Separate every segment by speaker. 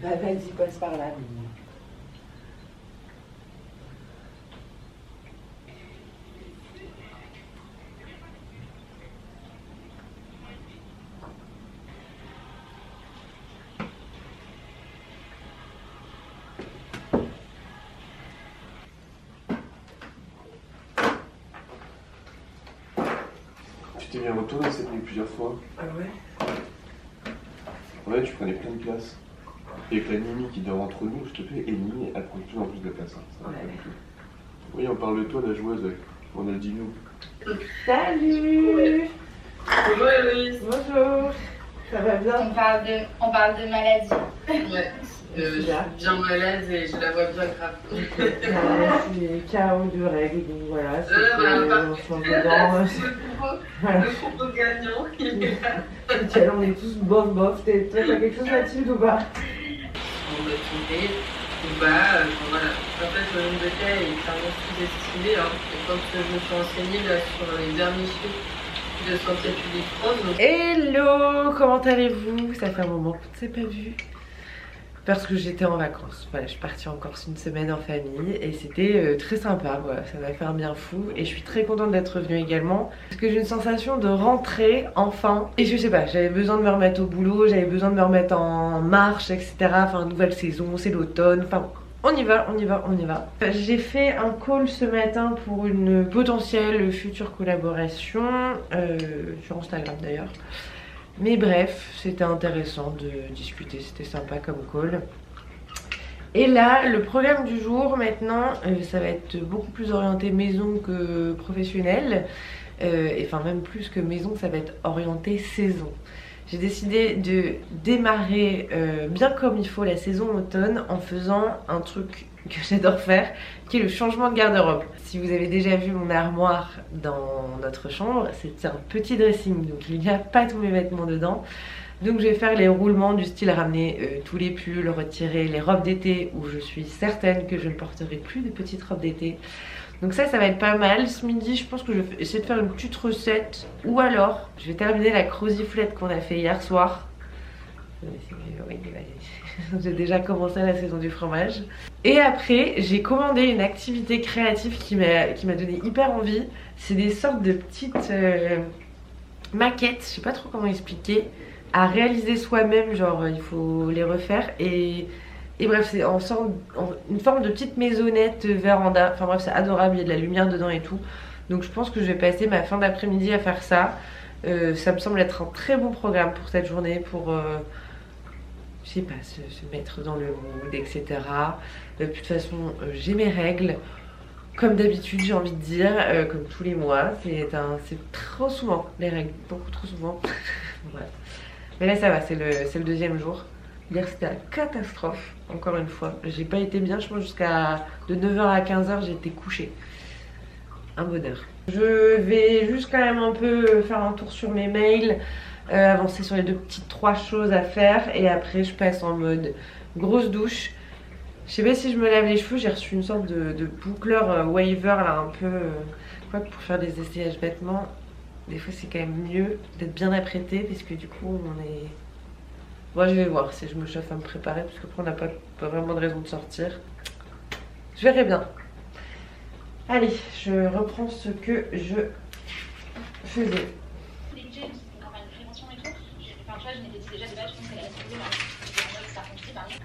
Speaker 1: Bah vas-y, passe par là.
Speaker 2: Tu t'es bien retourné cette nuit plusieurs fois.
Speaker 1: Ah ouais?
Speaker 2: Ouais, tu prenais plein de place. Et avec la Nini qui dort entre nous, je te fais, et Nini, elle prend de plus en plus de place. Hein. Ça va pas du tout. Oui, on parle de toi, la joueuse. On a dit nous.
Speaker 1: Salut!
Speaker 3: Bonjour Héloïse.
Speaker 1: Bonjour! Ça va bien?
Speaker 4: On parle de maladie.
Speaker 3: Ouais, je suis bien malade et je la vois bien grave.
Speaker 1: C'est KO de règles, donc voilà, c'est
Speaker 3: voilà,
Speaker 1: on se lance dedans. Voilà.
Speaker 3: Le propos gagnant, il est là.
Speaker 1: Nickel, on est tous bof bof. Toi, t'as quelque chose Mathilde ou pas?
Speaker 3: On va tomber, ou pas, voilà. En fait, le nombre de cas est clairement sous-estimé. Hein. Et quand je me suis renseignée là, sur les derniers chiffres de Santé publique France, donc...
Speaker 1: Hello, comment allez-vous? Ça fait un moment qu'on ne s'est pas vu. Parce que j'étais en vacances. Voilà, je suis partie en Corse une semaine en famille et c'était très sympa. Voilà, ça m'a fait un bien fou et je suis très contente d'être revenue également. Parce que j'ai une sensation de rentrer enfin. Et je sais pas, j'avais besoin de me remettre au boulot, j'avais besoin de me remettre en marche, etc. Enfin, nouvelle saison, c'est l'automne. Enfin, on y va, on y va, on y va. J'ai fait un call ce matin pour une potentielle future collaboration sur Instagram d'ailleurs. Mais bref, c'était intéressant de discuter, c'était sympa comme call. Et là, le programme du jour maintenant, ça va être beaucoup plus orienté maison que professionnel. Enfin même plus que maison, ça va être orienté saison. J'ai décidé de démarrer bien comme il faut la saison automne en faisant un truc que j'adore faire, qui est le changement de garde-robe. Si vous avez déjà vu mon armoire dans notre chambre, c'est un petit dressing, donc il n'y a pas tous mes vêtements dedans. Donc je vais faire les roulements du style ramener tous les pulls, retirer les robes d'été où je suis certaine que je ne porterai plus de petites robes d'été. Donc ça va être pas mal. Ce midi, je pense que je vais essayer de faire une petite recette. Ou alors, je vais terminer la croziflette qu'on a fait hier soir. Oui, j'ai déjà commencé la saison du fromage. Et après, j'ai commandé une activité créative qui m'a donné hyper envie. C'est des sortes de petites maquettes, je sais pas trop comment expliquer, à réaliser soi-même, genre il faut les refaire. Et bref, c'est une forme de petite maisonnette véranda. Enfin bref, c'est adorable, il y a de la lumière dedans et tout. Donc je pense que je vais passer ma fin d'après-midi à faire ça. Ça me semble être un très bon programme pour cette journée, pour je sais pas, se mettre dans le mood, etc. De toute façon, j'ai mes règles. Comme d'habitude, j'ai envie de dire, comme tous les mois. C'est trop souvent les règles, beaucoup trop souvent. Bref. Mais là ça va, c'est le deuxième jour. Hier c'était la catastrophe, encore une fois. J'ai pas été bien, je pense jusqu'à de 9h à 15h j'ai été couchée. Un bonheur. Je vais juste quand même un peu faire un tour sur mes mails, avancer sur les trois choses à faire et après je passe en mode grosse douche. Je sais pas si je me lave les cheveux, j'ai reçu une sorte de boucleur waver là un peu quoi, pour faire des essayages vêtements. Des fois c'est quand même mieux d'être bien apprêté parce que du coup on est... Bon, je vais voir si je me chauffe à me préparer parce qu'après on n'a pas vraiment de raison de sortir. Je verrai bien. Allez, je reprends ce que je faisais.
Speaker 4: Les budgets, c'est une campagne de prévention et tout. Enfin, tu vois, je m'étais dit déjà de base, je pense qu'elle allait se poser, mais ça fonctionne par exemple.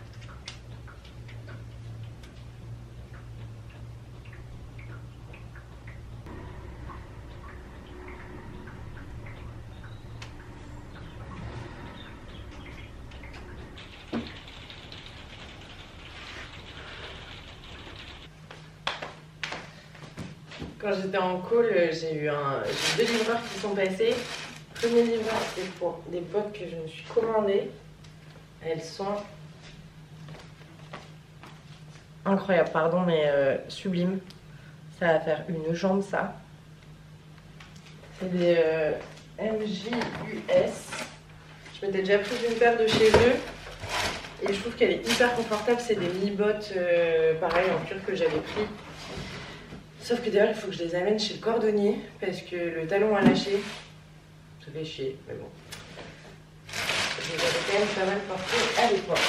Speaker 1: Quand j'étais en call, j'ai eu deux livreurs qui sont passés. Le premier livreur, c'était pour des bottes que je me suis commandées. Elles sont incroyables, pardon, mais sublimes. Ça va faire une jambe, ça. C'est des MJUS. Je m'étais déjà pris une paire de chez eux. Et je trouve qu'elle est hyper confortable. C'est des mi-bottes, pareil, en cuir que j'avais pris. Sauf que d'ailleurs il faut que je les amène chez le cordonnier parce que le talon a lâché. Ça fait chier, mais bon. Je les avais quand même pas mal portés à l'époque.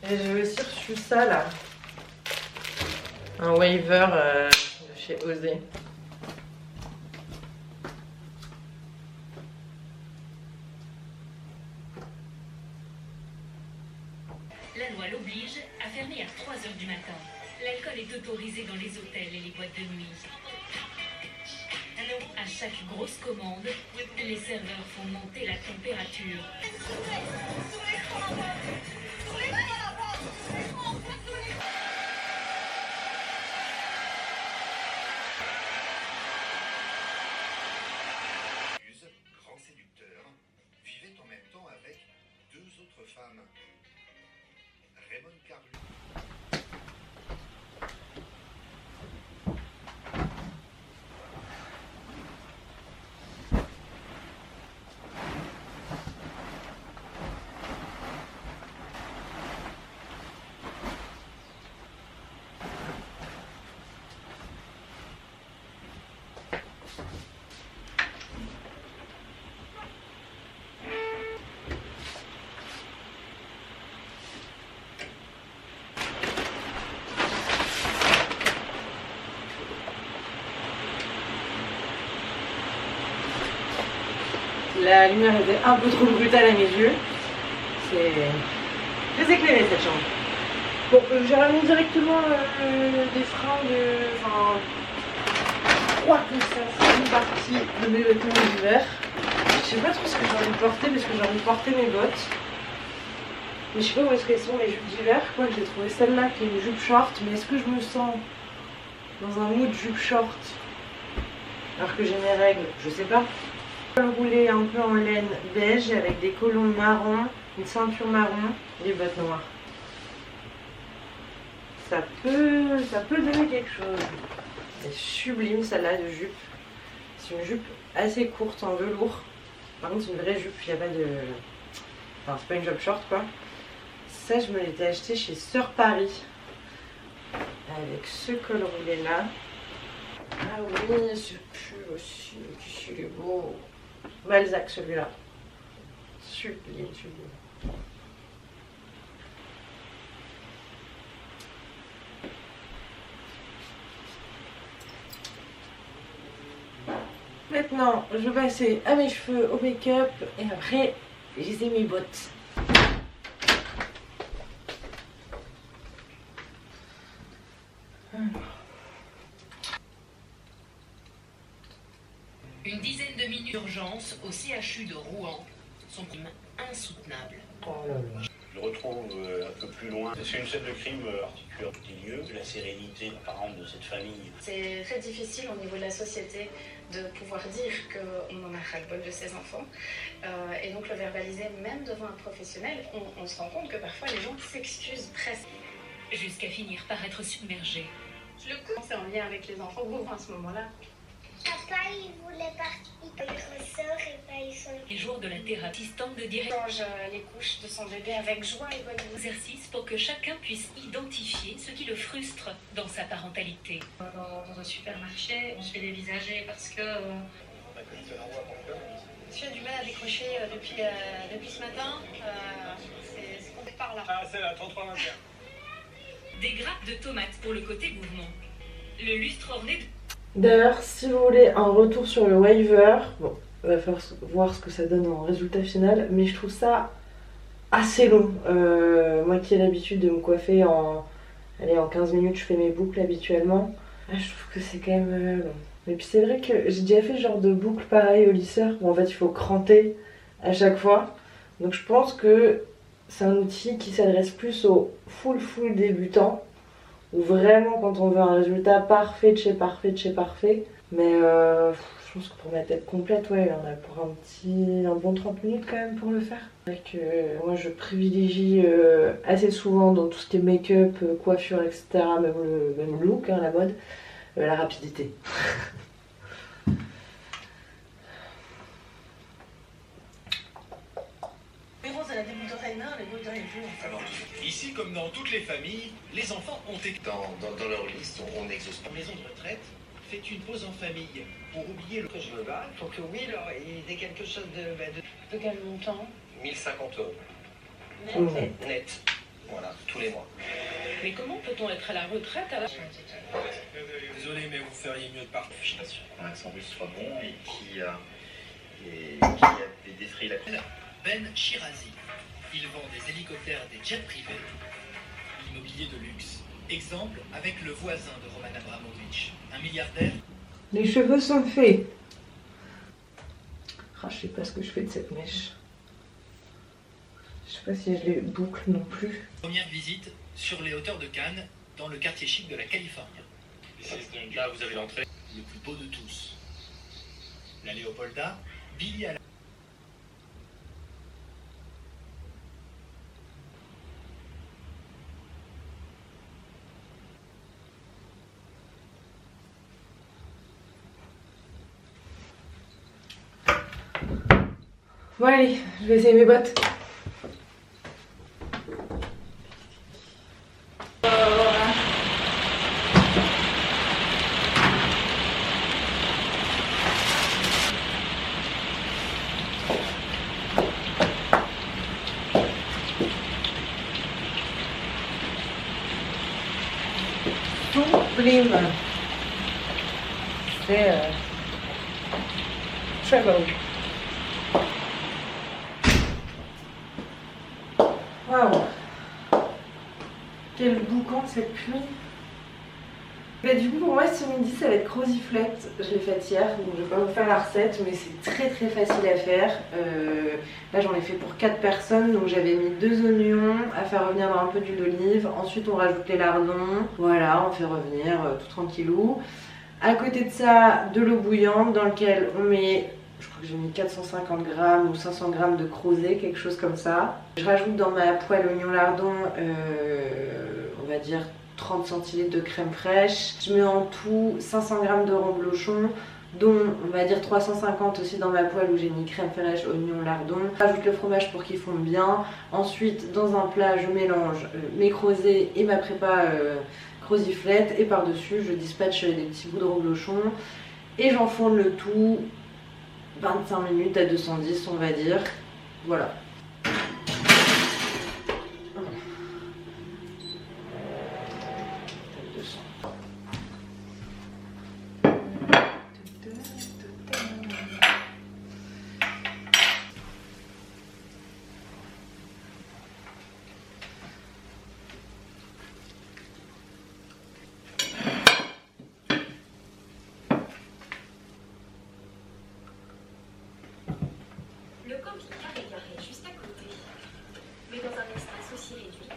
Speaker 1: Et j'ai aussi reçu ça là. Un waiver de chez Osé.
Speaker 5: La loi l'oblige à fermer à 3 h du matin. L'alcool est autorisé dans les hôtels et les boîtes de nuit. À chaque grosse commande, les serveurs font monter la température.
Speaker 6: Grand séducteur, vivait en même temps avec 2 autres femmes. Raymond Carlu.
Speaker 1: La lumière était un peu trop brutale à mes yeux. C'est très éclairé cette chambre. Bon, j'ai ramené directement des fringues. Enfin, je crois que ça fait une partie de mes vêtements d'hiver. Je sais pas trop ce que j'ai envie de porter parce que j'ai envie de porter mes bottes. Mais je sais pas où est-ce qu'elles sont mes jupes d'hiver. Quoi, j'ai trouvé celle-là qui est une jupe short. Mais est-ce que je me sens dans un mood jupe short alors que j'ai mes règles? Je sais pas. Roulé un peu en laine beige avec des collants marron, une ceinture marron et des bottes noires. Ça peut donner quelque chose. C'est sublime celle-là de jupe. C'est une jupe assez courte en velours. Par contre c'est une vraie jupe, il n'y a pas de... Enfin c'est pas une jupe short quoi. Ça je me l'étais acheté chez Sœur Paris. Avec ce col roulé là. Ah oui, ce pull aussi, il est beau. Balzac celui-là. Sublime, sublime. Maintenant, je vais passer à mes cheveux, au make-up et après, j'ai mes bottes.
Speaker 5: Une dizaine de minutes d'urgence au CHU de Rouen sont insoutenables.
Speaker 1: Oh là là.
Speaker 7: Je le retrouve un peu plus loin. C'est une scène de crime articulaire des lieux, la sérénité apparente de cette famille.
Speaker 4: C'est très difficile au niveau de la société de pouvoir dire qu'on en a ras-le-bol de ses enfants. Et donc le verbaliser même devant un professionnel, on se rend compte que parfois les gens s'excusent presque.
Speaker 5: Jusqu'à finir par être submergés.
Speaker 4: Le coup, c'est en lien avec les enfants, vous, à ce moment-là.
Speaker 8: Papa, il voulait partir avec ma soeur et ben ils sont...
Speaker 5: Les jours de la thérapie, assistante de direction.
Speaker 4: Change les couches de son bébé avec joie et bonne humeur.
Speaker 5: Exercice pour que chacun puisse identifier ce qui le frustre dans sa parentalité.
Speaker 4: Dans un supermarché, on se fait dévisager parce que...
Speaker 9: J'ai du mal à décrocher depuis ce matin. C'est compliqué par là.
Speaker 7: Ah, c'est la 33-21.
Speaker 5: Des grappes de tomates pour le côté mouvement. Le lustre orné de...
Speaker 1: D'ailleurs, si vous voulez un retour sur le waiver, bon, il va falloir voir ce que ça donne en résultat final, mais je trouve ça assez long. Moi qui ai l'habitude de me coiffer en 15 minutes, je fais mes boucles habituellement. Je trouve que c'est quand même long. Et puis c'est vrai que j'ai déjà fait ce genre de boucle pareil au lisseur, où en fait il faut cranter à chaque fois. Donc je pense que c'est un outil qui s'adresse plus aux full débutants, ou vraiment quand on veut un résultat parfait de chez parfait. Mais je pense que pour ma tête complète, ouais, on a pour un bon 30 minutes quand même pour le faire. C'est vrai que moi je privilégie assez souvent dans tout ce qui est make-up, coiffure, etc., même le look, hein, la mode, la rapidité.
Speaker 6: Alors, ici, comme dans toutes les familles, les enfants ont été... Dans leur liste, on n'exauce pas.
Speaker 10: La maison de retraite fait une pause en famille pour oublier le que je me bats. Il faut que oui, alors, il y ait quelque chose de...
Speaker 4: De quel montant?
Speaker 10: 1050 euros.
Speaker 1: Net.
Speaker 10: Net. Voilà, tous les mois.
Speaker 9: Mais comment peut-on être à la retraite à la...
Speaker 10: Désolé, mais vous feriez mieux de partir.
Speaker 11: Un accent russe soit bon et qui a défrayé la couleur.
Speaker 10: Ben Shirazi. Il vend des hélicoptères et des jets privés. L'immobilier de luxe. Exemple avec le voisin de Roman Abramovich, un milliardaire.
Speaker 1: Les cheveux sont faits. Ah, je sais pas ce que je fais de cette mèche. Je sais pas si je les boucle non plus.
Speaker 10: Première visite sur les hauteurs de Cannes, dans le quartier chic de la Californie.
Speaker 7: Là, vous avez l'entrée.
Speaker 10: Le plus beau de tous. La Léopolda, Billy à la...
Speaker 1: Bon allez, je vais essayer mes bottes. Sublime. C'est très beau. Waouh! Quel boucan cette pluie! Bah, du coup pour moi ce midi ça va être croziflette. Je l'ai faite hier, donc je vais pas vous faire la recette mais c'est très très facile à faire. Là j'en ai fait pour 4 personnes, donc j'avais mis 2 oignons à faire revenir dans un peu d'huile d'olive. Ensuite on rajoute les lardons, voilà, on fait revenir tout tranquillou. À côté de ça, de l'eau bouillante dans laquelle on met, je crois que j'ai mis 450 g ou 500 g de crozet, quelque chose comme ça. Je rajoute dans ma poêle oignon lardon, on va dire 30 centilitres de crème fraîche. Je mets en tout 500 g de remblochon, dont on va dire 350 aussi dans ma poêle où j'ai mis crème fraîche, oignon, lardon. Je rajoute le fromage pour qu'il fonde bien. Ensuite, dans un plat, je mélange mes crozets et ma prépa croziflette. Et par-dessus, je dispatche des petits bouts de remblochon. Et j'enfourne le tout 25 minutes à 210, on va dire. Voilà.
Speaker 5: Le camping-car est garé juste à côté. Mais dans un espace aussi réduit,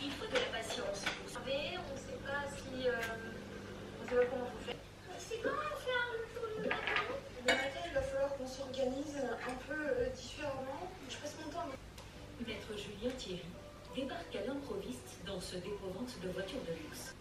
Speaker 5: il faut de la patience. Vous savez, on ne sait pas si... on ne sait pas comment vous faites. C'est comment faire le tour du matin? Le matin, il va falloir qu'on s'organise un peu différemment. Je passe mon temps. Maître Julien Thierry débarque à l'improviste dans ce dépôt-vente de voitures de luxe.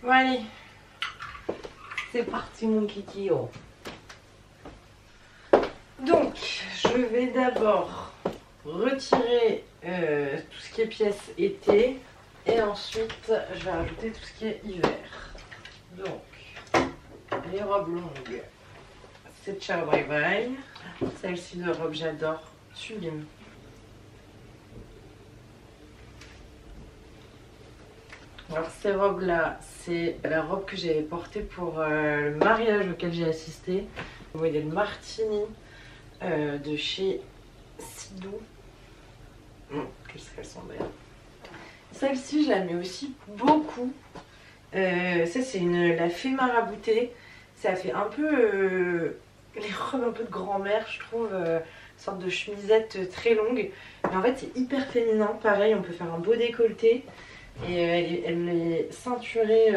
Speaker 1: Bon allez, c'est parti mon kikio. Donc, je vais d'abord retirer tout ce qui est pièces été et ensuite je vais rajouter tout ce qui est hiver. Donc, les robes longues, c'est Ciao Bye Bye. Celle-ci de robe j'adore, sublime. Alors ces robes là, c'est la robe que j'avais portée pour le mariage auquel j'ai assisté. Vous voyez le Martini de chez Sidou. Qu'est-ce qu'elles sont belles. Celle-ci je la mets aussi beaucoup. Ça c'est la fée maraboutée. Ça fait un peu les robes un peu de grand-mère je trouve. Une sorte de chemisette très longue. Mais en fait c'est hyper féminin. Pareil on peut faire un beau décolleté. Et elle est ceinturée,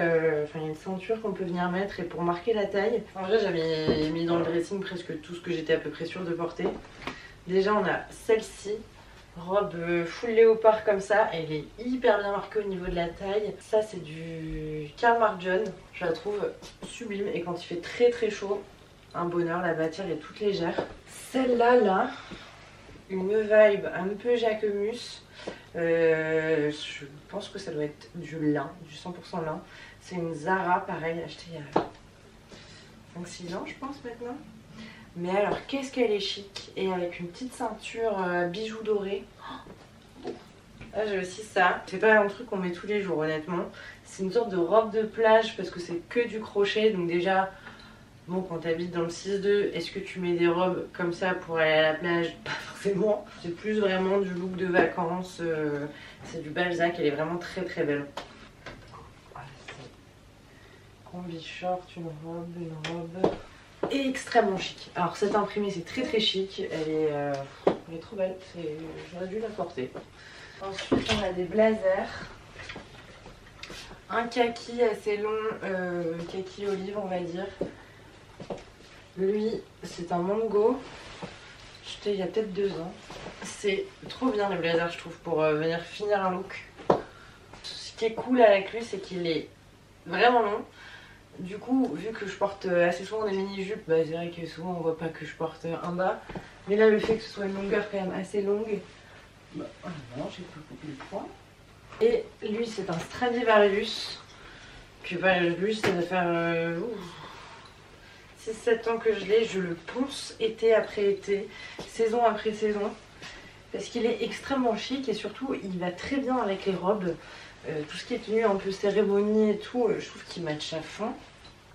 Speaker 1: enfin il y a une ceinture qu'on peut venir mettre et pour marquer la taille. En vrai j'avais mis dans le dressing presque tout ce que j'étais à peu près sûre de porter. Déjà on a celle-ci, robe full léopard comme ça, elle est hyper bien marquée au niveau de la taille. Ça c'est du Karl Marc-John, je la trouve sublime et quand il fait très très chaud, un bonheur, la matière est toute légère. Celle-là, là, une vibe un peu Jacquemus. Je pense que ça doit être du lin, du 100% lin. C'est une Zara, pareil, achetée il y a 5-6 ans je pense maintenant. Mais alors qu'est-ce qu'elle est chic, et avec une petite ceinture bijoux dorés. Là j'ai aussi ça, c'est pas un truc qu'on met tous les jours honnêtement. C'est une sorte de robe de plage parce que c'est que du crochet, donc déjà bon, quand t'habites dans le 6-2, est-ce que tu mets des robes comme ça pour aller à la plage? Pas forcément. C'est plus vraiment du look de vacances. C'est du Balzac, elle est vraiment très très belle. Combi short, une robe extrêmement chic. Alors cette imprimée c'est très très chic, elle est trop belle, j'aurais dû la porter. Ensuite on a des blazers. Un kaki assez long, kaki olive on va dire. Lui, c'est un mango, acheté il y a peut-être 2 ans. C'est trop bien les blazers je trouve pour venir finir un look. Ce qui est cool avec lui c'est qu'il est vraiment long. Du coup, vu que je porte assez souvent des mini-jupes, bah, c'est vrai que souvent on voit pas que je porte un bas. Mais là le fait que ce soit une longueur quand même assez longue, bah, non, j'ai pas coupé le poids. Et lui c'est un Stradivarius, que lui ça va faire 6-7 ans que je l'ai, je le ponce été après été, saison après saison, parce qu'il est extrêmement chic et surtout il va très bien avec les robes, tout ce qui est tenue un peu cérémonie et tout, je trouve qu'il match à fond.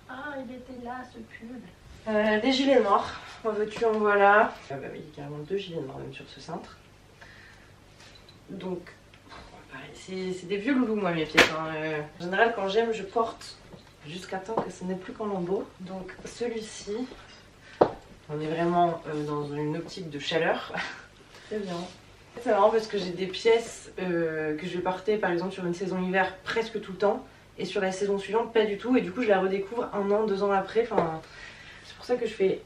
Speaker 5: Ah, il était là ce pull.
Speaker 1: Des gilets noirs, en veux-tu en voilà. Ah bah oui, il y a carrément 2 gilets noirs même sur ce cintre. Donc, pareil, c'est des vieux loulous moi mes pièces. Hein. En général quand j'aime je porte jusqu'à temps que ce n'est plus qu'en lambeaux. Donc celui-ci, on est vraiment dans une optique de chaleur. Très bien. C'est marrant parce que j'ai des pièces que je vais porter par exemple sur une saison hiver presque tout le temps. Et sur la saison suivante pas du tout. Et du coup je la redécouvre 1 an, 2 ans après. Enfin, c'est pour ça que je fais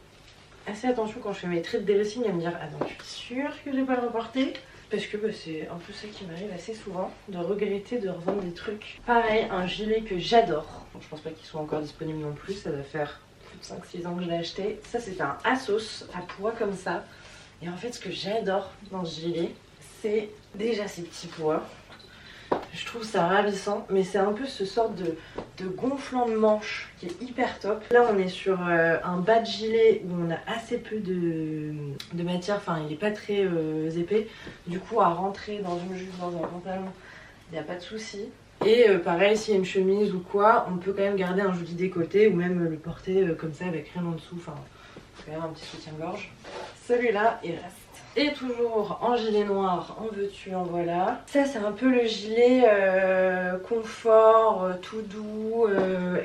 Speaker 1: assez attention quand je fais mes traits de dressing à me dire attends, je suis sûre que je vais pas le reporter. Parce que bah, c'est un peu ça qui m'arrive assez souvent, de regretter de revendre des trucs. Pareil, un gilet que j'adore. Bon, je pense pas qu'il soit encore disponible non plus, ça doit faire plus de 5-6 ans que je l'ai acheté. Ça c'est un Asos à pois comme ça. Et en fait ce que j'adore dans ce gilet, c'est déjà ces petits pois. Je trouve ça ravissant, mais c'est un peu ce sort de gonflant de manche qui est hyper top. Là on est sur un bas de gilet où on a assez peu de matière, enfin il est pas très épais. Du coup à rentrer dans une jupe, dans un pantalon, il n'y a pas de souci. Et pareil, s'il y a une chemise ou quoi, on peut quand même garder un joli décolleté ou même le porter comme ça avec rien en dessous. Enfin, quand même un petit soutien-gorge. Celui-là, il reste. Et toujours en gilet noir, en veux-tu, en voilà. Ça c'est un peu le gilet confort, tout doux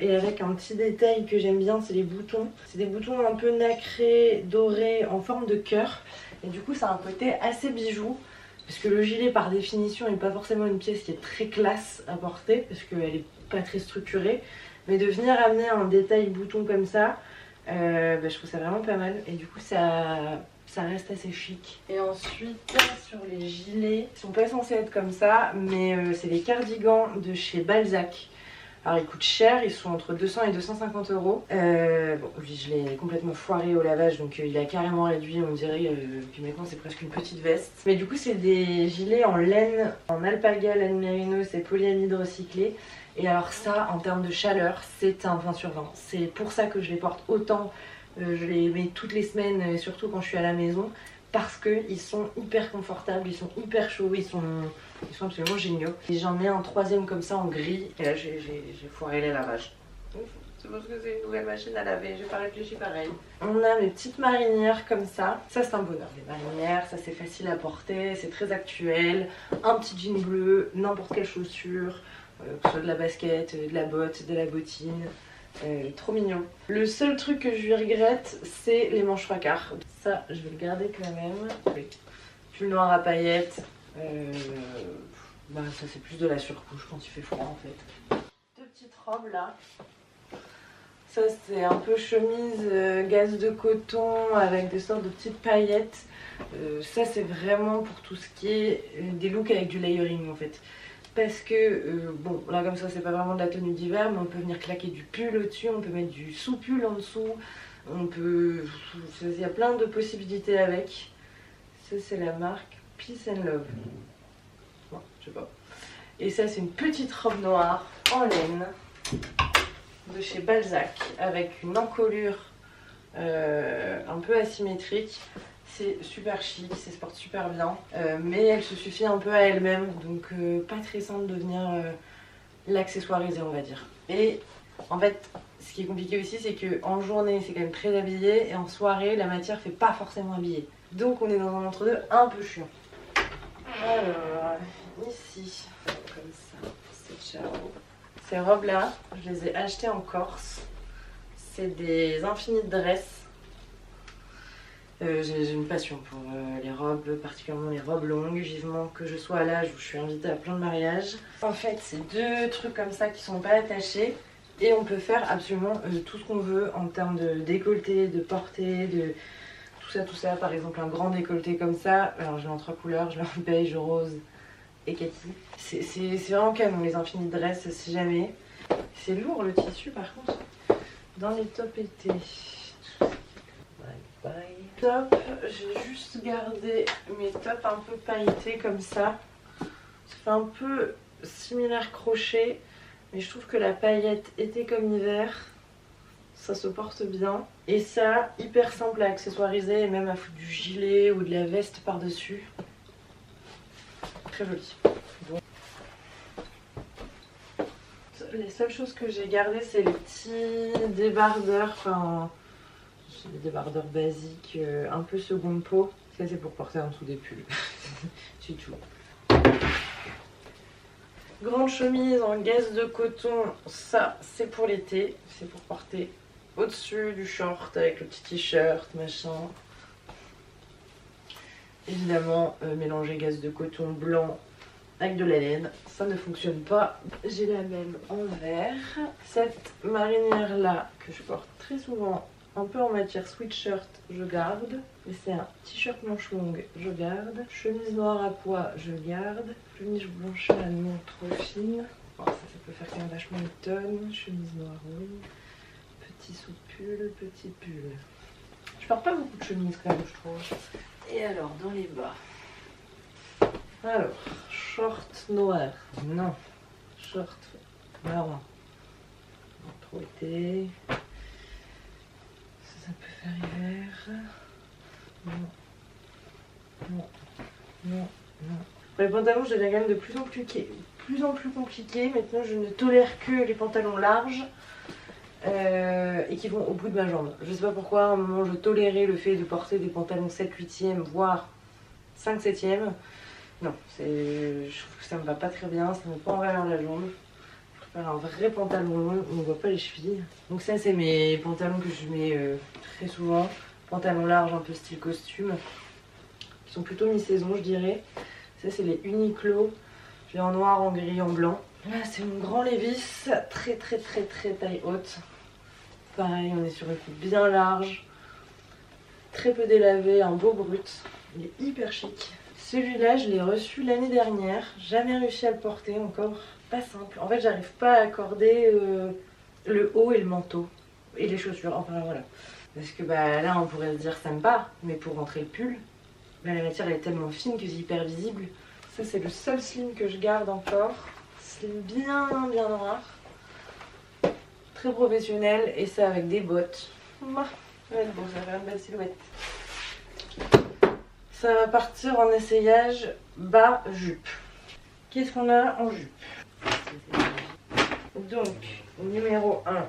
Speaker 1: et avec un petit détail que j'aime bien, c'est les boutons. C'est des boutons un peu nacrés, dorés, en forme de cœur. Et du coup ça a un côté assez bijou. Parce que le gilet par définition n'est pas forcément une pièce qui est très classe à porter. Parce qu'elle n'est pas très structurée. Mais de venir amener un détail bouton comme ça, je trouve ça vraiment pas mal. Et du coup ça reste assez chic. Et ensuite sur les gilets, ils sont pas censés être comme ça, mais c'est les cardigans de chez Balzac. Alors ils coûtent cher, ils sont entre 200 et 250 euros. Bon, je l'ai complètement foiré au lavage, donc il a carrément réduit, on dirait que maintenant c'est presque une petite veste. Mais du coup c'est des gilets en laine, en alpaga, laine mérinos et polyamide recyclé. Et alors ça, en termes de chaleur, c'est un 20 sur 20. C'est pour ça que je les porte autant. Je les mets toutes les semaines, surtout quand je suis à la maison, parce qu'ils sont hyper confortables, ils sont hyper chauds, ils sont absolument géniaux. Et j'en ai un 3e comme ça en gris, et là j'ai foiré les lavages. C'est parce que c'est une nouvelle machine à laver, j'ai pas réfléchi pareil. On a mes petites marinières comme ça. Ça c'est un bonheur, les marinières, ça c'est facile à porter, c'est très actuel. Un petit jean bleu, n'importe quelle chaussure, que ce soit de la basket, de la botte, de la bottine. Trop mignon. Le seul truc que je lui regrette, c'est les manches 3/4. Ça, je vais le garder quand même. Oui. Pull noir à paillettes. Bah ça c'est plus de la surcouche quand il fait froid en fait. Deux petites robes là. Ça c'est un peu chemise gaze de coton avec des sortes de petites paillettes. Ça c'est vraiment pour tout ce qui est des looks avec du layering en fait. Parce que, bon là comme ça c'est pas vraiment de la tenue d'hiver, mais on peut venir claquer du pull au-dessus, on peut mettre du sous-pull en dessous. On peut... Il y a plein de possibilités avec. Ça c'est la marque Peace and Love. Bon, je sais pas. Et ça c'est une petite robe noire en laine de chez Balzac avec une encolure un peu asymétrique. C'est super chic, ça se porte super bien, mais elle se suffit un peu à elle-même, donc pas très simple de venir l'accessoiriser on va dire. Et en fait ce qui est compliqué aussi c'est qu'en journée c'est quand même très habillé et en soirée la matière fait pas forcément habillé. Donc on est dans un entre-deux un peu chiant. Alors ici, comme ça, c'est ciao. Ces robes là, je les ai achetées en Corse. C'est des Infinite Dress. J'ai une passion pour les robes, particulièrement les robes longues, vivement que je sois à l'âge où je suis invitée à plein de mariages. En fait c'est deux trucs comme ça qui sont pas attachés et on peut faire absolument tout ce qu'on veut en termes de décolleté, de portée, de tout ça. Par exemple un grand décolleté comme ça, alors je l'ai en 3 couleurs, je l'ai en beige, rose et kaki. C'est vraiment canon les Infinite Dress si jamais. C'est lourd le tissu par contre. Dans les tops été. Bye. Top, j'ai juste gardé mes tops un peu pailletés comme ça. Ça fait un peu similaire crochet, mais je trouve que la paillette été comme hiver, ça se porte bien. Et ça, hyper simple à accessoiriser et même à foutre du gilet ou de la veste par-dessus. Très joli. Bon. Les seules choses que j'ai gardées, c'est les petits débardeurs, enfin... des débardeurs basiques, un peu seconde peau. Ça c'est pour porter en dessous des pulls. C'est tout. Grande chemise en gaze de coton, ça c'est pour l'été. C'est pour porter au-dessus du short avec le petit t-shirt, machin. Évidemment, mélanger gaze de coton blanc avec de la laine, ça ne fonctionne pas. J'ai la même en vert. Cette marinière là que je porte très souvent, un peu en matière sweatshirt, je garde. Et c'est un t-shirt manche longue, je garde. Chemise noire à pois, je garde. Chemise blanche à non trop fine. Bon, ça peut faire quand même vachement automne. Chemise noire, oui. Petit sous-pull, petit pull. Je porte pas beaucoup de chemises quand même, je trouve. Et alors, dans les bas. Alors, short noir. Non. Short marron. Trop été. Ça peut faire hiver. Non. Non. Non. Non. Les pantalons, je deviens quand même de plus en plus compliqué. Maintenant, je ne tolère que les pantalons larges et qui vont au bout de ma jambe. Je sais pas pourquoi, à un moment, je tolérais le fait de porter des pantalons 7/8e, voire 5/7e. Non, je trouve que ça me va pas très bien, ça me met pas en valeur la jambe. Je préfère un vrai pantalon long, on ne voit pas les chevilles. Donc ça, c'est mes pantalons que je mets très souvent. Pantalons larges, un peu style costume, qui sont plutôt mi-saison, je dirais. Ça, c'est les Uniqlo. J'ai en noir, en gris, en blanc. Là, c'est mon grand Levi's, très taille haute. Pareil, on est sur une coupe bien large, très peu délavé, un beau brut. Il est hyper chic. Celui-là, je l'ai reçu l'année dernière. Jamais réussi à le porter encore. Pas simple. En fait, j'arrive pas à accorder le haut et le manteau. Et les chaussures, enfin voilà. Parce que bah là, on pourrait se dire ça me va. Mais pour rentrer le pull, bah, la matière elle est tellement fine que c'est hyper visible. Ça, c'est le seul slim que je garde encore. Slim bien noir. Très professionnel. Et ça avec des bottes. Ça va être beau, ça va faire une belle silhouette. Ça va partir en essayage bas jupe. Qu'est-ce qu'on a en jupe? Donc, numéro 1.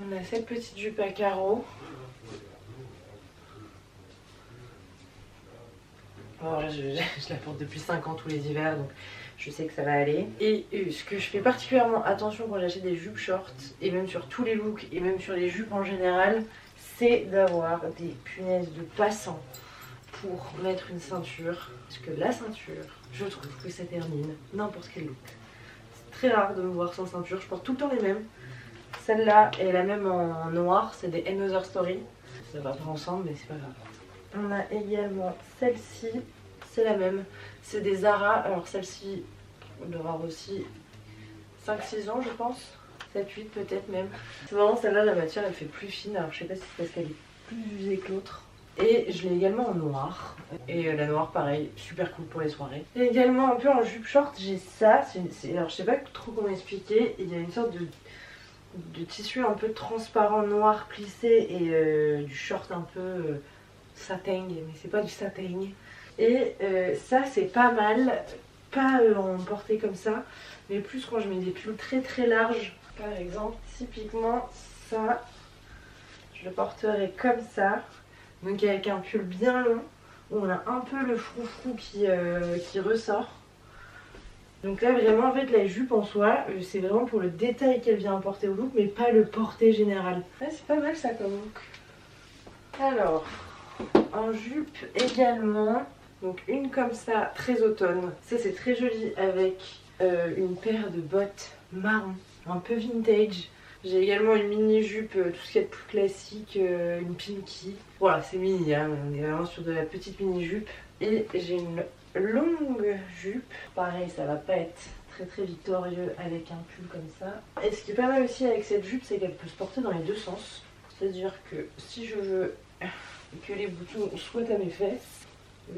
Speaker 1: On a cette petite jupe à carreaux. Alors là, je la porte depuis 5 ans tous les hivers, donc je sais que ça va aller. Et ce que je fais particulièrement attention quand j'achète des jupes shorts, et même sur tous les looks, et même sur les jupes en général, c'est d'avoir des punaises de passant pour mettre une ceinture. Parce que la ceinture, je trouve que ça termine n'importe quel look. C'est très rare de me voir sans ceinture, je porte tout le temps les mêmes. Celle-là et la même en noir, c'est des Another Story. Ça va pas ensemble mais c'est pas grave. On a également celle-ci, c'est la même. C'est des Zara, alors celle-ci, on doit avoir aussi 5-6 ans je pense. 7-8 peut-être même. C'est vraiment celle-là, la matière elle fait plus fine, alors je sais pas si c'est parce qu'elle est plus usée que l'autre. Et je l'ai également en noir. Et la noire pareil, super cool pour les soirées. Et également un peu en jupe short, j'ai ça. Alors je sais pas trop comment expliquer. Il y a une sorte de tissu un peu transparent noir plissé et du short un peu satin, mais c'est pas du satin. Et ça c'est pas mal, pas en portée comme ça, mais plus quand je mets des pulls très très larges. Par exemple, typiquement ça, je le porterai comme ça, donc avec un pull bien long, où on a un peu le froufrou qui ressort. Donc là vraiment en fait la jupe en soi, c'est vraiment pour le détail qu'elle vient apporter au look, mais pas le porté général. Ouais, c'est pas mal ça comme look. Alors, en jupe également, donc une comme ça, très automne. Ça c'est très joli avec une paire de bottes marron, un peu vintage. J'ai également une mini jupe, tout ce qui est plus classique, une pinky. Voilà, c'est mini, hein, on est vraiment sur de la petite mini jupe. Et j'ai une longue jupe, pareil ça va pas être très victorieux avec un pull comme ça. Et ce qui est pas mal aussi avec cette jupe, c'est qu'elle peut se porter dans les deux sens. C'est à dire que si je veux que les boutons soient à mes fesses,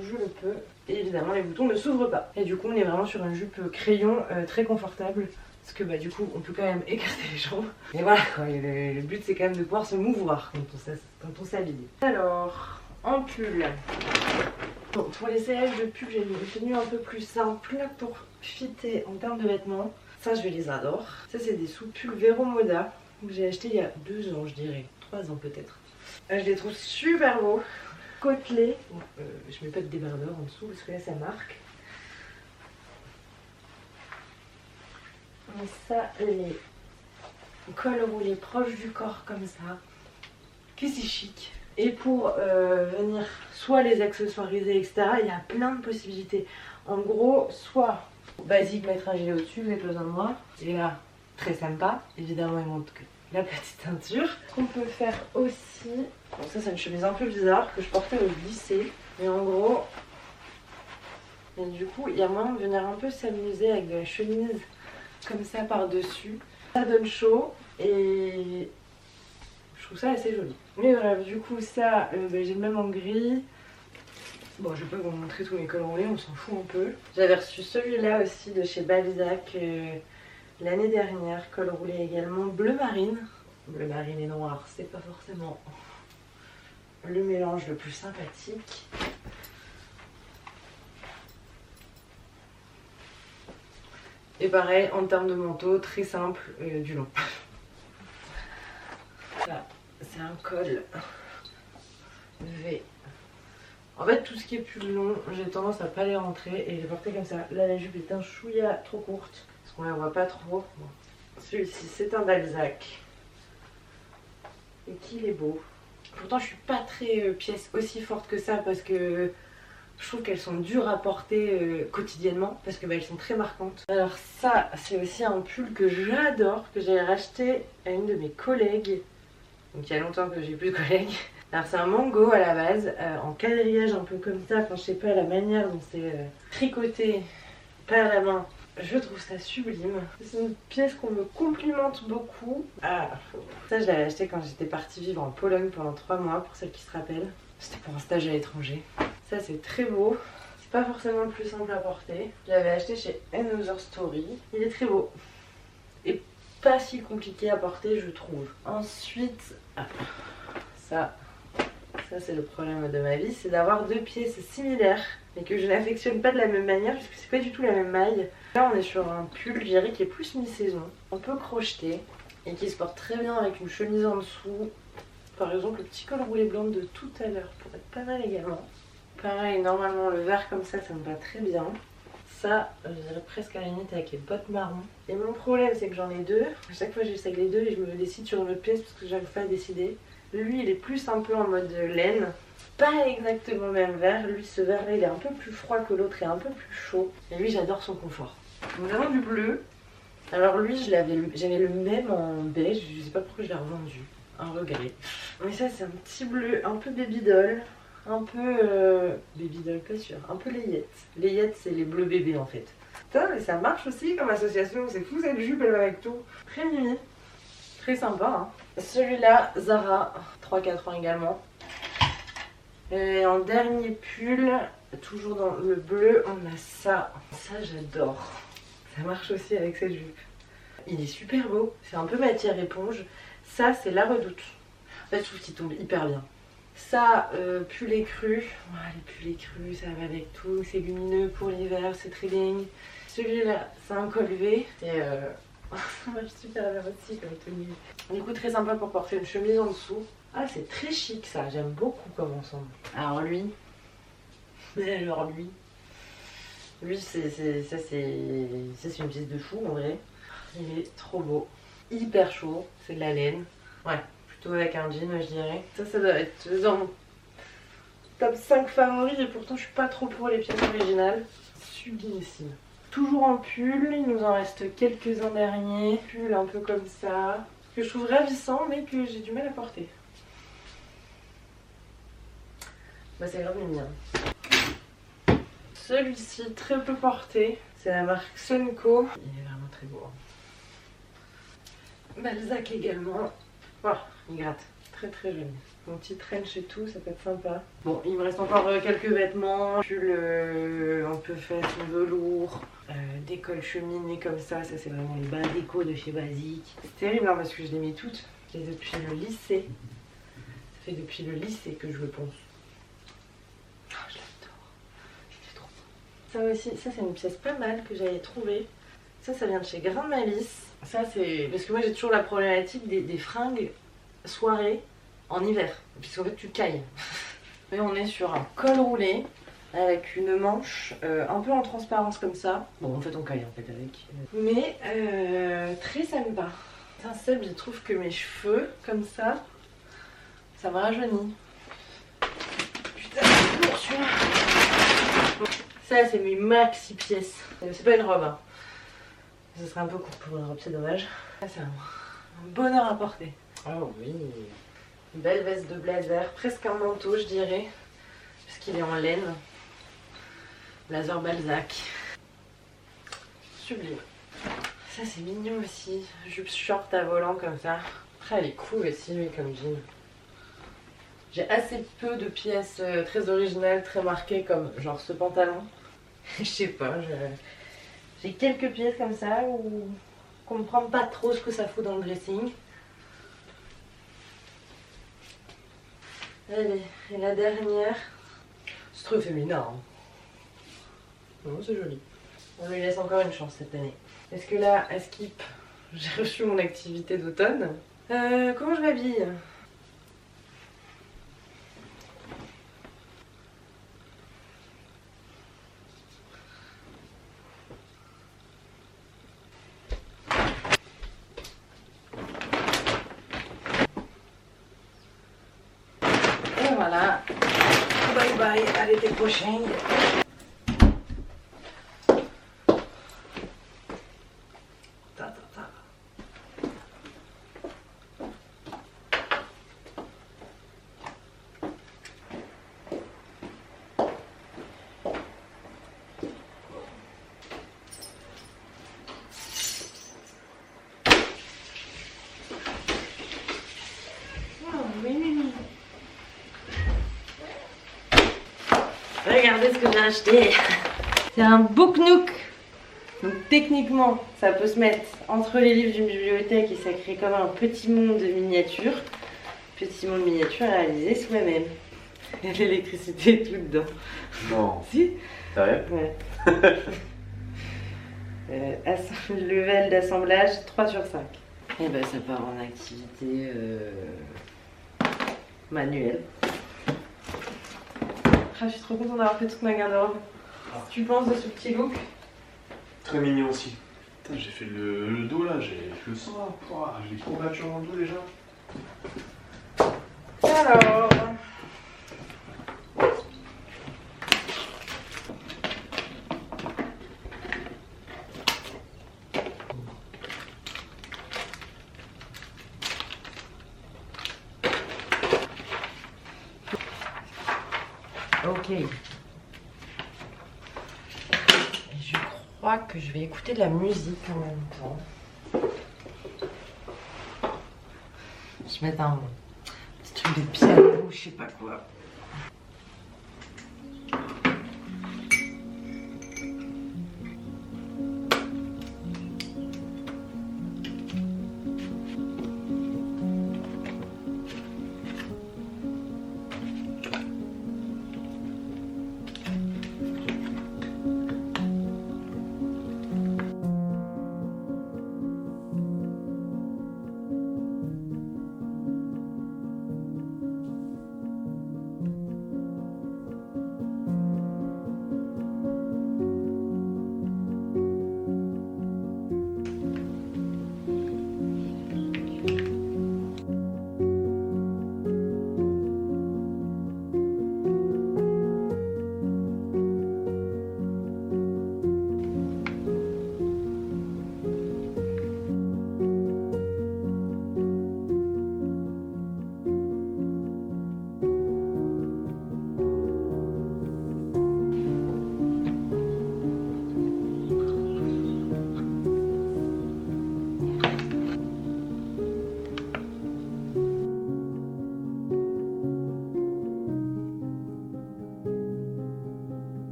Speaker 1: je le peux. Et évidemment les boutons ne s'ouvrent pas. Et du coup on est vraiment sur une jupe crayon très confortable. Parce que bah du coup on peut quand même écarter les jambes. Et voilà quoi, le but c'est quand même de pouvoir se mouvoir quand on s'habille. Alors, en pull. Bon, pour l'essayage de pull, j'ai une tenue un peu plus simple pour fitter en termes de vêtements. Ça, je les adore. Ça, c'est des sous-pulls Vero Moda que j'ai acheté il y a 2 ans, je dirais. 3 ans peut-être. Je les trouve super beaux. Côtelés. Bon, je mets pas de débardeur en dessous parce que là, ça marque. Mais ça, les cols roulés proches du corps comme ça. Que c'est chic. Et pour venir soit les accessoiriser, etc., il y a plein de possibilités. En gros, soit basique, mettre un gilet au-dessus, vous avez besoin de moi. Et là, très sympa. Évidemment, il montre que la petite ceinture. Ce qu'on peut faire aussi, bon, ça c'est une chemise un peu bizarre que je portais au lycée. Mais en gros, et du coup, il y a moyen de venir un peu s'amuser avec de la chemise comme ça par-dessus. Ça donne chaud et je trouve ça assez joli. Mais bref, du coup ça, j'ai le même en gris. Bon, je vais pas vous montrer tous mes cols roulés, on s'en fout un peu. J'avais reçu celui-là aussi de chez Balzac l'année dernière, col roulé également bleu marine. Bleu marine et noir, c'est pas forcément le mélange le plus sympathique. Et pareil, en termes de manteau, très simple, du long. Là, c'est un col V. En fait, tout ce qui est plus long, j'ai tendance à pas les rentrer et les porter comme ça. Là, la jupe est un chouïa trop courte, parce qu'on la voit pas trop. Bon. Celui-ci, c'est un Balzac. Et qu'il est beau. Pourtant, je suis pas très pièce aussi forte que ça, parce que je trouve qu'elles sont dures à porter quotidiennement, parce que elles sont très marquantes. Alors ça, c'est aussi un pull que j'adore, que j'ai racheté à une de mes collègues. Donc il y a longtemps que j'ai plus de collègues. Alors c'est un mango à la base, en quadrillage un peu comme ça, enfin je sais pas la manière dont c'est tricoté, pas à la main. Je trouve ça sublime. C'est une pièce qu'on me complimente beaucoup. Ah, ça je l'avais acheté quand j'étais partie vivre en Pologne pendant 3 mois, pour celles qui se rappellent. C'était pour un stage à l'étranger. Ça c'est très beau. C'est pas forcément le plus simple à porter. Je l'avais acheté chez Another Story. Il est très beau. Et pas si compliqué à porter je trouve. Ensuite, ça c'est le problème de ma vie, c'est d'avoir 2 pièces similaires mais que je n'affectionne pas de la même manière puisque c'est pas du tout la même maille. Là on est sur un pull, je dirais, qui est plus mi-saison, un peu crocheté et qui se porte très bien avec une chemise en dessous. Par exemple le petit col roulé blanc de tout à l'heure pourrait être pas mal également. Pareil, normalement le vert comme ça me va très bien. Ça, je dirais presque à la limite avec les bottes marron. Et mon problème c'est que j'en ai 2. À chaque fois j'essaie les 2 et je me décide sur une autre pièce parce que j'arrive pas à décider. Lui il est plus un peu en mode laine. Pas exactement le même vert. Lui ce vert là il est un peu plus froid que l'autre et un peu plus chaud. Et lui j'adore son confort. Nous avons du bleu. Alors lui j'avais le même en beige. Je sais pas pourquoi je l'ai revendu. Un regret. Mais ça c'est un petit bleu un peu baby doll. Un peu baby doll pas sûr. Un peu layette. Layette c'est les bleus bébés en fait. Putain mais ça marche aussi comme association. C'est fou cette jupe elle va avec tout. Très mimi. Très sympa hein. Celui-là Zara 3,80 également. Et en dernier pull, toujours dans le bleu, on a ça. Ça j'adore. Ça marche aussi avec cette jupe. Il est super beau. C'est un peu matière éponge. Ça c'est la Redoute. En fait je trouve qu'il tombe hyper bien. Ça, pull écru. Voilà, les pulls écrus, ça va avec tout. C'est lumineux pour l'hiver, c'est très digne. Celui-là, c'est un col V. Et ça marche super bien aussi comme tenue. Du coup très sympa pour porter une chemise en dessous. Ah c'est très chic ça, j'aime beaucoup comme ensemble. Alors lui, ça c'est une pièce de fou en vrai. Il est trop beau, hyper chaud, c'est de la laine. Ouais, plutôt avec un jean je dirais. Ça doit être dans mon top 5 favoris et pourtant je suis pas trop pour les pièces originales. Sublimissime. Toujours en pull, il nous en reste quelques-uns derniers. Pull un peu comme ça, que je trouve ravissant mais que j'ai du mal à porter. Bah c'est grave mignon. Celui-ci très peu porté, c'est la marque Sunco. Il est vraiment très beau. Balzac également. Oh, il gratte. Très très joli. Mon petit trench et tout, ça peut être sympa. Bon, il me reste encore quelques vêtements. Pull un peu fait en velours. Des cols cheminés comme ça. Ça c'est vraiment les bas déco de chez Basic. C'est terrible hein, parce que je les mets toutes. Et depuis le lycée. Ça fait depuis le lycée que je le pense. Oh, je l'adore. C'est trop beau. Ça aussi, ça c'est une pièce pas mal que j'avais trouvée. Ça vient de chez Grain Malice. Ça c'est... Parce que moi j'ai toujours la problématique des fringues soirée en hiver. Puisqu'en fait tu cailles. Et on est sur un col roulé avec une manche un peu en transparence comme ça. Bon en fait on caille en fait avec. Mais très sympa. Putain Seb il trouve que mes cheveux comme ça me rajeunit. Putain c'est lourd celui-là. Ça c'est mes maxi pièces. C'est pas une robe hein. Ce serait un peu court pour une robe, c'est dommage. C'est un bonheur à porter. Oh oui. Une belle veste de blazer, presque un manteau je dirais. Parce qu'il est en laine. Blazer Balzac. Sublime. Ça c'est mignon aussi. Jupe short à volant comme ça. Après elle est cool aussi lui comme jean. J'ai assez peu de pièces très originales, très marquées comme genre ce pantalon. Je sais pas, j'ai quelques pièces comme ça où on ne comprend pas trop ce que ça fout dans le dressing. Allez, et la dernière, c'est trop féminin. Hein. Non, c'est joli. On lui laisse encore une chance cette année. Est-ce que là, à Skip, j'ai reçu mon activité d'automne. Comment je m'habille ? Voilà, bye bye, à l'été prochain. Regardez ce que j'ai acheté. C'est un book nook. Donc techniquement, ça peut se mettre entre les livres d'une bibliothèque et ça crée comme un petit monde miniature. Petit monde miniature réalisé soi-même. Et l'électricité est tout dedans.
Speaker 2: Non.
Speaker 1: Si.
Speaker 2: Sérieux?
Speaker 1: Ouais. Level d'assemblage 3 sur 5. Et ben ça part en activité manuelle. Ah, je suis trop contente d'avoir fait toute ma garde-robe. Qu'est-ce que tu penses de ce petit look?
Speaker 2: Très mignon aussi. Putain, j'ai fait le dos là, je le sens. J'ai des courbatures dans le dos déjà.
Speaker 1: Alors... Ok. Je crois que je vais écouter de la musique en même temps. Je vais mettre un petit truc de piano ou je sais pas quoi.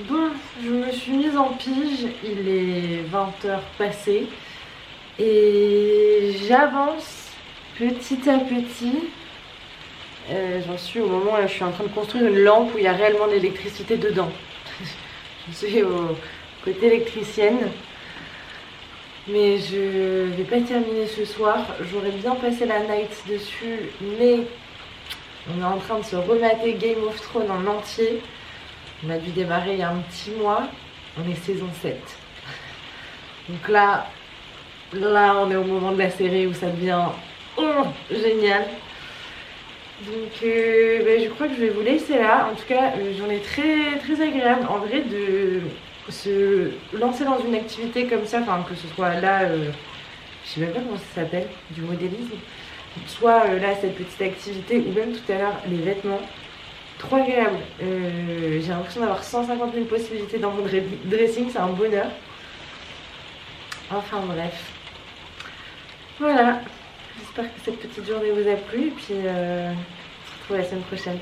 Speaker 1: Bon, je me suis mise en pige, il est 20h passé et j'avance petit à petit. J'en suis au moment où je suis en train de construire une lampe où il y a réellement de l'électricité dedans. Je suis au côté électricienne. Mais je vais pas terminer ce soir. J'aurais bien passé la night dessus, mais on est en train de se remater Game of Thrones en entier. On a dû démarrer il y a un petit mois. On est saison 7. Donc là on est au moment de la série où ça devient génial. Donc je crois que je vais vous laisser là. En tout cas, une journée très, très agréable. En vrai, de se lancer dans une activité comme ça, enfin que ce soit là, je sais même pas comment ça s'appelle, du modélisme, soit là cette petite activité ou même tout à l'heure les vêtements, trop agréable. J'ai l'impression d'avoir 150 000 possibilités dans mon dressing, c'est un bonheur. Enfin bref, voilà, j'espère que cette petite journée vous a plu et puis on se retrouve la semaine prochaine.